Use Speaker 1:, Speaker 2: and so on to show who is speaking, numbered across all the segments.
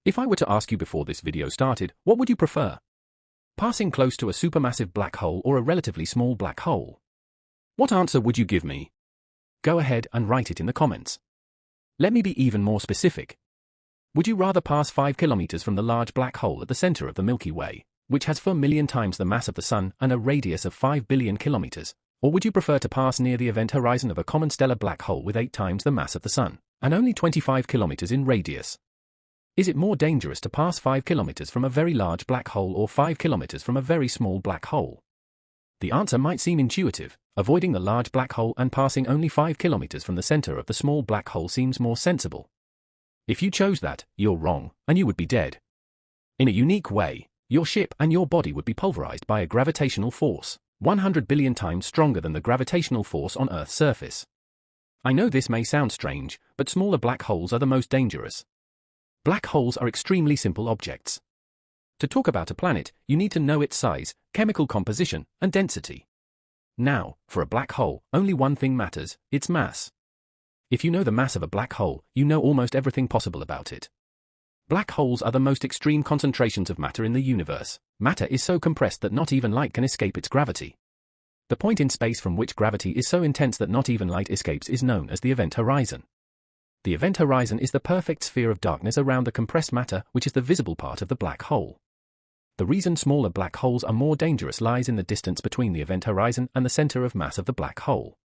Speaker 1: If I were to ask you before this video started, what would you prefer? Passing close to a supermassive black hole or a relatively small black hole? What answer would you give me? Go ahead and write it in the comments. Let me be even more specific. Would you rather pass 5 kilometers from the large black hole at the center of the Milky Way, which has 4 million times the mass of the Sun and a radius of 5 billion kilometers, or would you prefer to pass near the event horizon of a common stellar black hole with 8 times the mass of the Sun and only 25 kilometers in radius? Is it more dangerous to pass 5 kilometers from a very large black hole or 5 kilometers from a very small black hole? The answer might seem intuitive. Avoiding the large black hole and passing only 5 kilometers from the center of the small black hole seems more sensible. If you chose that, you're wrong, and you would be dead. In a unique way, your ship and your body would be pulverized by a gravitational force, 100 billion times stronger than the gravitational force on Earth's surface. I know this may sound strange, but smaller black holes are the most dangerous. Black holes are extremely simple objects. To talk about a planet, you need to know its size, chemical composition, and density. Now, for a black hole, only one thing matters: its mass. If you know the mass of a black hole, you know almost everything possible about it. Black holes are the most extreme concentrations of matter in the universe. Matter is so compressed that not even light can escape its gravity. The point in space from which gravity is so intense that not even light escapes is known as the event horizon. The event horizon is the perfect sphere of darkness around the compressed matter, which is the visible part of the black hole. The reason smaller black holes are more dangerous lies in the distance between the event horizon and the center of mass of the black hole.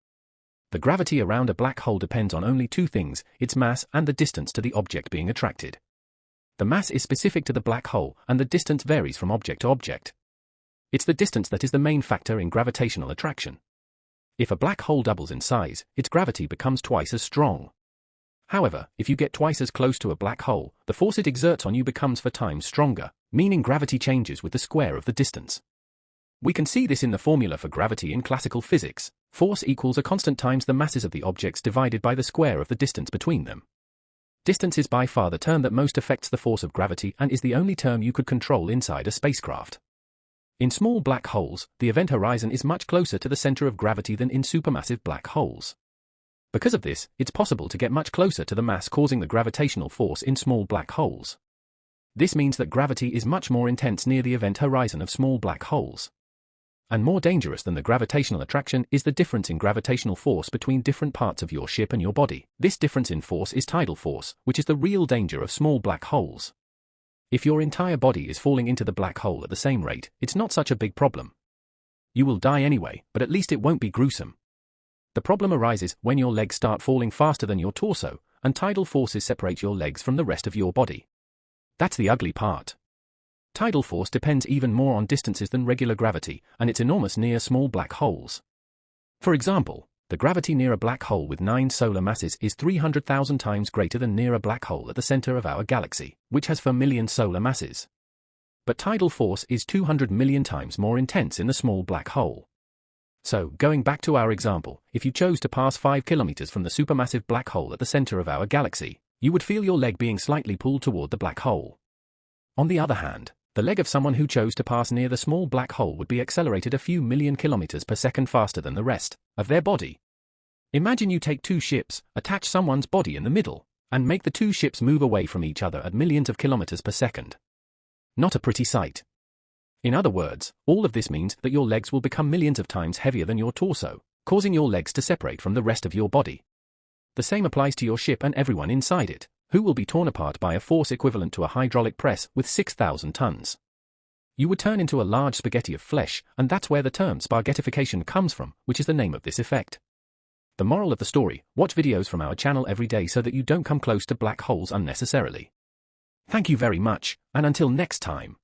Speaker 1: The gravity around a black hole depends on only two things: its mass and the distance to the object being attracted. The mass is specific to the black hole, and the distance varies from object to object. It's the distance that is the main factor in gravitational attraction. If a black hole doubles in size, its gravity becomes twice as strong. However, if you get twice as close to a black hole, the force it exerts on you becomes 4 times stronger, meaning gravity changes with the square of the distance. We can see this in the formula for gravity in classical physics. Force equals a constant times the masses of the objects divided by the square of the distance between them. Distance is by far the term that most affects the force of gravity and is the only term you could control inside a spacecraft. In small black holes, the event horizon is much closer to the center of gravity than in supermassive black holes. Because of this, it's possible to get much closer to the mass causing the gravitational force in small black holes. This means that gravity is much more intense near the event horizon of small black holes. And more dangerous than the gravitational attraction is the difference in gravitational force between different parts of your ship and your body. This difference in force is tidal force, which is the real danger of small black holes. If your entire body is falling into the black hole at the same rate, it's not such a big problem. You will die anyway, but at least it won't be gruesome. The problem arises when your legs start falling faster than your torso, and tidal forces separate your legs from the rest of your body. That's the ugly part. Tidal force depends even more on distances than regular gravity, and it's enormous near small black holes. For example, the gravity near a black hole with 9 solar masses is 300,000 times greater than near a black hole at the center of our galaxy, which has 4 million solar masses. But tidal force is 200 million times more intense in the small black hole. So, going back to our example, if you chose to pass 5 kilometers from the supermassive black hole at the center of our galaxy, you would feel your leg being slightly pulled toward the black hole. On the other hand, the leg of someone who chose to pass near the small black hole would be accelerated a few million kilometers per second faster than the rest of their body. Imagine you take 2 ships, attach someone's body in the middle, and make the 2 ships move away from each other at millions of kilometers per second. Not a pretty sight. In other words, all of this means that your legs will become millions of times heavier than your torso, causing your legs to separate from the rest of your body. The same applies to your ship and everyone inside it, who will be torn apart by a force equivalent to a hydraulic press with 6,000 tons. You would turn into a large spaghetti of flesh, and that's where the term spaghettification comes from, which is the name of this effect. The moral of the story: watch videos from our channel every day so that you don't come close to black holes unnecessarily. Thank you very much, and until next time.